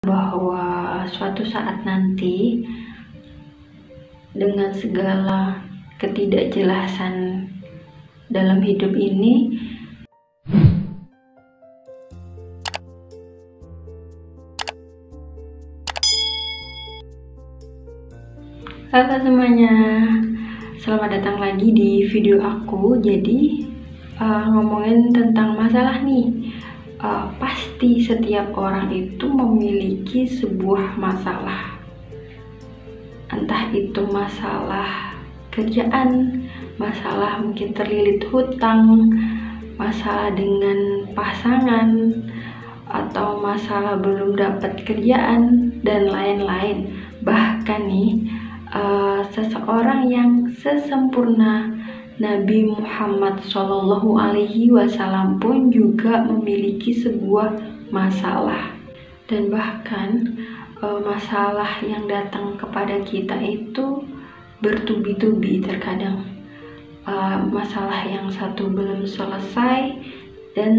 bahwa suatu saat nanti dengan segala ketidakjelasan dalam hidup ini, halo semuanya, selamat datang lagi di video aku. Jadi ngomongin tentang masalah nih. Pasti setiap orang itu memiliki sebuah masalah, entah itu masalah kerjaan, masalah mungkin terlilit hutang, masalah dengan pasangan, atau masalah belum dapat kerjaan, dan lain-lain. Bahkan nih, seseorang yang sesempurna Nabi Muhammad SAW pun juga memiliki sebuah masalah. Dan bahkan masalah yang datang kepada kita itu bertubi-tubi terkadang. Masalah yang satu belum selesai dan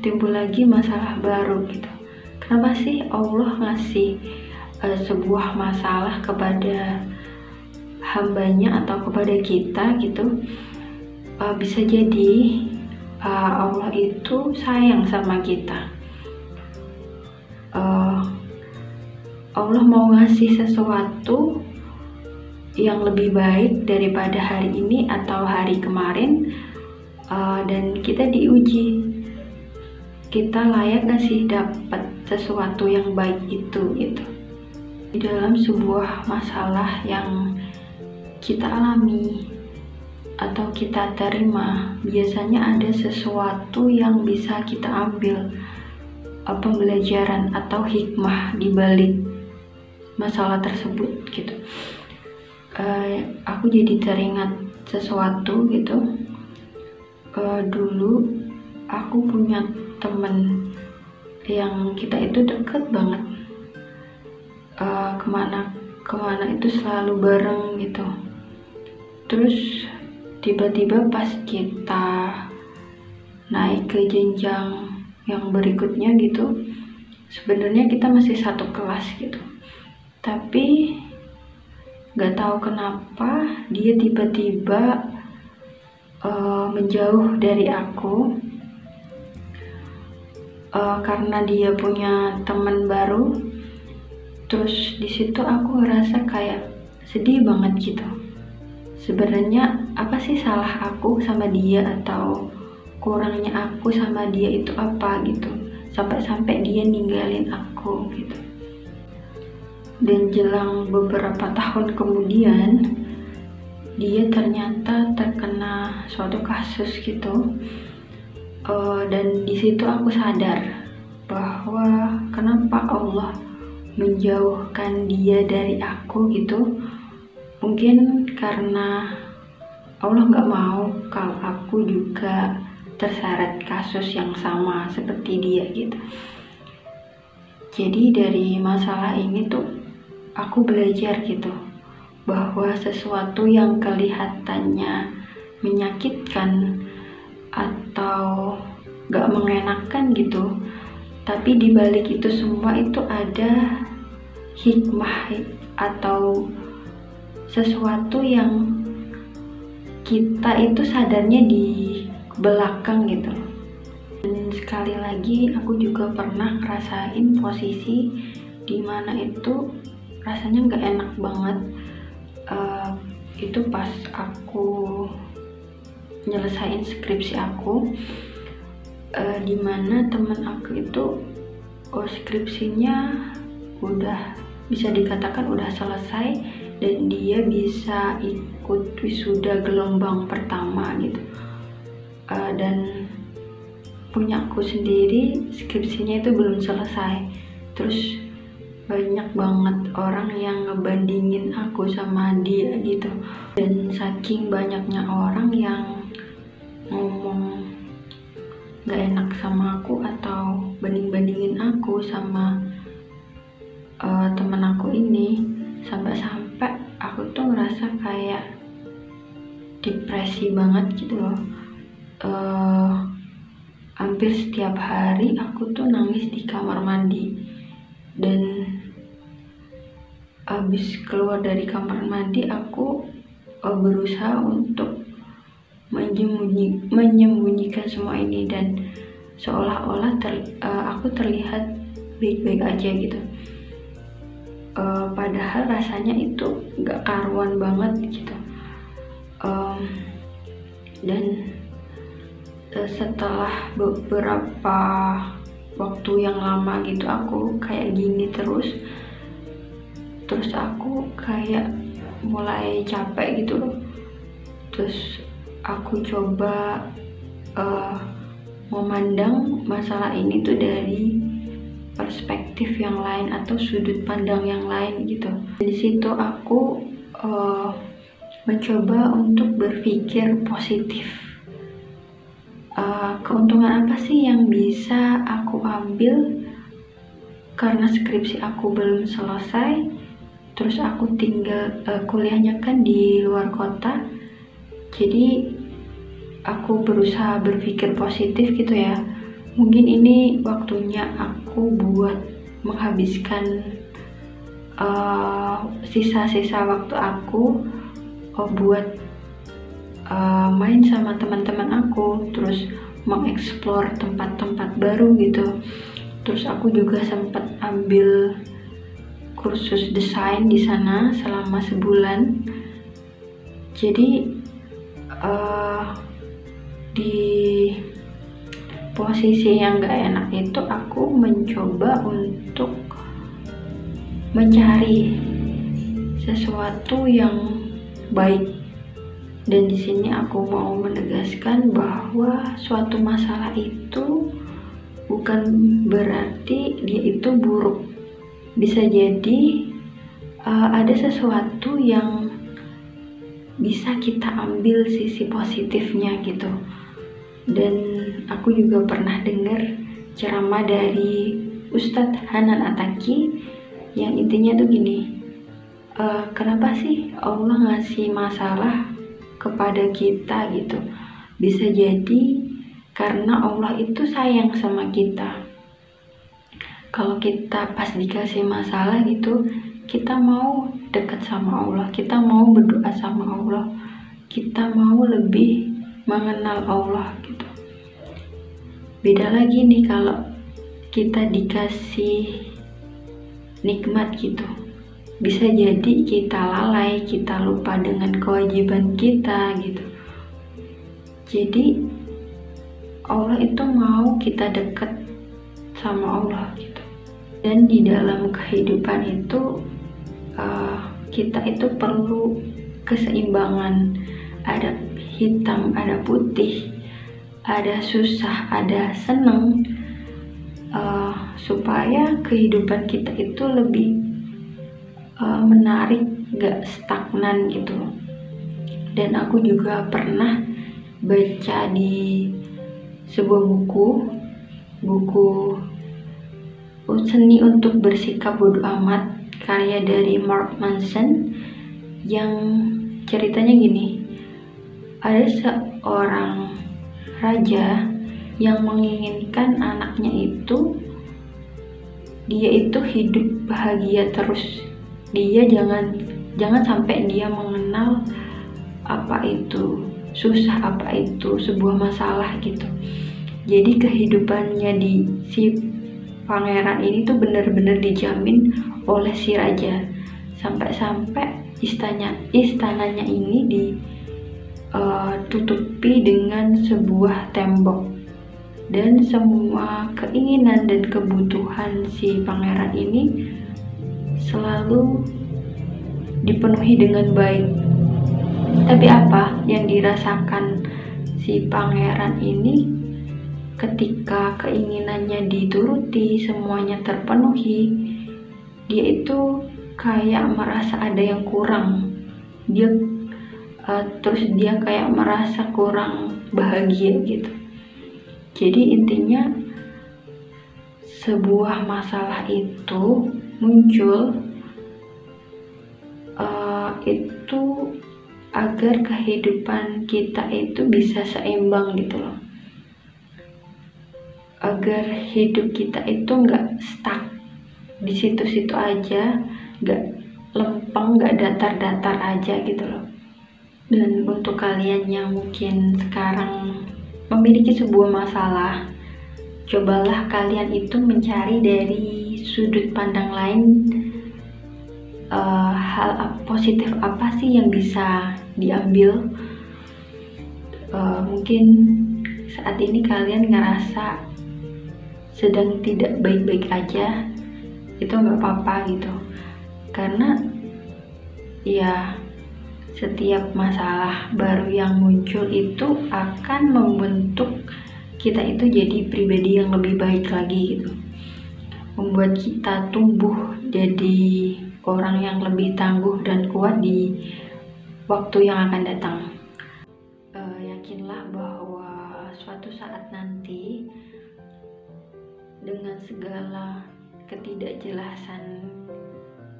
timbul lagi masalah baru gitu. Kenapa sih Allah ngasih sebuah masalah kepada hambanya atau kepada kita gitu? Bisa jadi Allah itu sayang sama kita. Allah mau ngasih sesuatu yang lebih baik daripada hari ini atau hari kemarin, dan kita diuji, kita layak gak sih dapat sesuatu yang baik itu gitu. Di dalam sebuah masalah yang kita alami atau kita terima, biasanya ada sesuatu yang bisa kita ambil pembelajaran atau hikmah di balik masalah tersebut gitu. Aku jadi teringat sesuatu gitu. Dulu aku punya temen yang kita itu deket banget, kemana itu selalu bareng gitu. Terus tiba-tiba pas kita naik ke jenjang yang berikutnya gitu, sebenarnya kita masih satu kelas gitu, tapi gak tahu kenapa dia tiba-tiba menjauh dari aku, karena dia punya teman baru. Terus di situ aku ngerasa kayak sedih banget gitu. Sebenarnya apa sih salah aku sama dia, atau kurangnya aku sama dia itu apa gitu, sampai dia ninggalin aku gitu. Dan jelang beberapa tahun kemudian, dia ternyata terkena suatu kasus gitu. Dan di situ aku sadar bahwa kenapa Allah menjauhkan dia dari aku gitu. Mungkin karena Allah gak mau kalau aku juga terseret kasus yang sama seperti dia gitu. Jadi dari masalah ini tuh aku belajar gitu, bahwa sesuatu yang kelihatannya menyakitkan atau gak mengenakan gitu, tapi dibalik itu semua itu ada hikmah atau sesuatu yang kita itu sadarnya di belakang gitu. Dan sekali lagi aku juga pernah ngerasain posisi dimana itu rasanya gak enak banget. Itu pas aku nyelesain skripsi aku, dimana teman aku itu skripsinya udah bisa dikatakan udah selesai, dan dia bisa ikut wisuda gelombang pertama gitu. Dan punya aku sendiri skripsinya itu belum selesai. Terus banyak banget orang yang ngebandingin aku sama dia gitu. Dan saking banyaknya orang yang ngomong gak enak sama aku atau banding-bandingin aku sama temen aku ini, sampai aku tuh ngerasa kayak depresi banget gitu loh. Hampir setiap hari aku tuh nangis di kamar mandi. Dan abis keluar dari kamar mandi aku berusaha untuk menyembunyikan semua ini, dan seolah-olah aku terlihat baik-baik aja gitu. Padahal rasanya itu gak karuan banget gitu. Dan setelah beberapa waktu yang lama gitu aku kayak gini terus aku kayak mulai capek gitu loh. Terus aku coba memandang masalah ini tuh dari perspektif yang lain atau sudut pandang yang lain gitu. Di situ aku mencoba untuk berpikir positif. Keuntungan apa sih yang bisa aku ambil karena skripsi aku belum selesai, terus aku tinggal kuliahnya kan di luar kota, jadi aku berusaha berpikir positif gitu ya. Mungkin ini waktunya aku buat menghabiskan sisa-sisa waktu aku buat main sama teman-teman aku, terus mengeksplor tempat-tempat baru gitu. Terus aku juga sempat ambil kursus desain di sana selama sebulan. Jadi di posisi yang gak enak itu aku mencoba untuk mencari sesuatu yang baik. Dan di sini aku mau menegaskan bahwa suatu masalah itu bukan berarti dia itu buruk. Bisa jadi ada sesuatu yang bisa kita ambil sisi positifnya gitu. Dan aku juga pernah dengar ceramah dari Ustadz Hanan Attaqi yang intinya tuh gini, kenapa sih Allah ngasih masalah kepada kita gitu? Bisa jadi karena Allah itu sayang sama kita. Kalau kita pas dikasih masalah gitu, kita mau dekat sama Allah, kita mau berdoa sama Allah, kita mau lebih mengenal Allah gitu. Beda lagi nih kalau kita dikasih nikmat gitu, bisa jadi kita lalai, kita lupa dengan kewajiban kita gitu. Jadi Allah itu mau kita dekat sama Allah gitu. Dan di dalam kehidupan itu kita itu perlu keseimbangan. Ada hitam, ada putih, ada susah, ada seneng, supaya kehidupan kita itu lebih menarik, gak stagnan gitu. Dan aku juga pernah baca di sebuah buku Seni untuk Bersikap Bodo Amat, karya dari Mark Manson, yang ceritanya gini. Ada seorang raja yang menginginkan anaknya itu hidup bahagia terus. Dia jangan sampai dia mengenal apa itu susah, apa itu sebuah masalah gitu. Jadi kehidupannya di si pangeran ini tuh benar-benar dijamin oleh si raja. Sampai-sampai istananya ini ditutupi dengan sebuah tembok, dan semua keinginan dan kebutuhan si pangeran ini selalu dipenuhi dengan baik. Tapi apa yang dirasakan si pangeran ini ketika keinginannya dituruti, semuanya terpenuhi, dia itu kayak merasa ada yang kurang. Terus dia kayak merasa kurang bahagia gitu. Jadi intinya sebuah masalah itu muncul itu agar kehidupan kita itu bisa seimbang gitu loh. Agar hidup kita itu nggak stuck di situ-situ aja, gak lempeng, gak datar-datar aja gitu loh. Dan untuk kalian yang mungkin sekarang memiliki sebuah masalah, cobalah kalian itu mencari dari sudut pandang lain, hal positif apa sih yang bisa diambil. Mungkin saat ini kalian ngerasa sedang tidak baik-baik aja, itu nggak apa-apa gitu, karena ya setiap masalah baru yang muncul itu akan membentuk kita itu jadi pribadi yang lebih baik lagi gitu, membuat kita tumbuh jadi orang yang lebih tangguh dan kuat di waktu yang akan datang. Yakinlah bahwa suatu saat nanti, dengan segala ketidakjelasan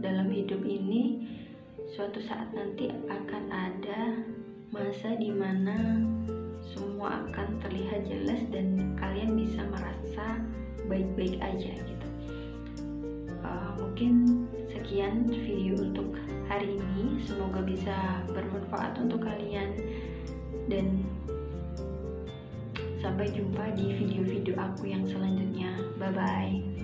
dalam hidup ini, suatu saat nanti akan ada masa dimana semua akan terlihat jelas dan kalian bisa merasa baik-baik aja gitu. Mungkin sekian video untuk hari ini, semoga bisa bermanfaat untuk kalian, dan sampai jumpa di video-video aku yang selanjutnya. Bye bye.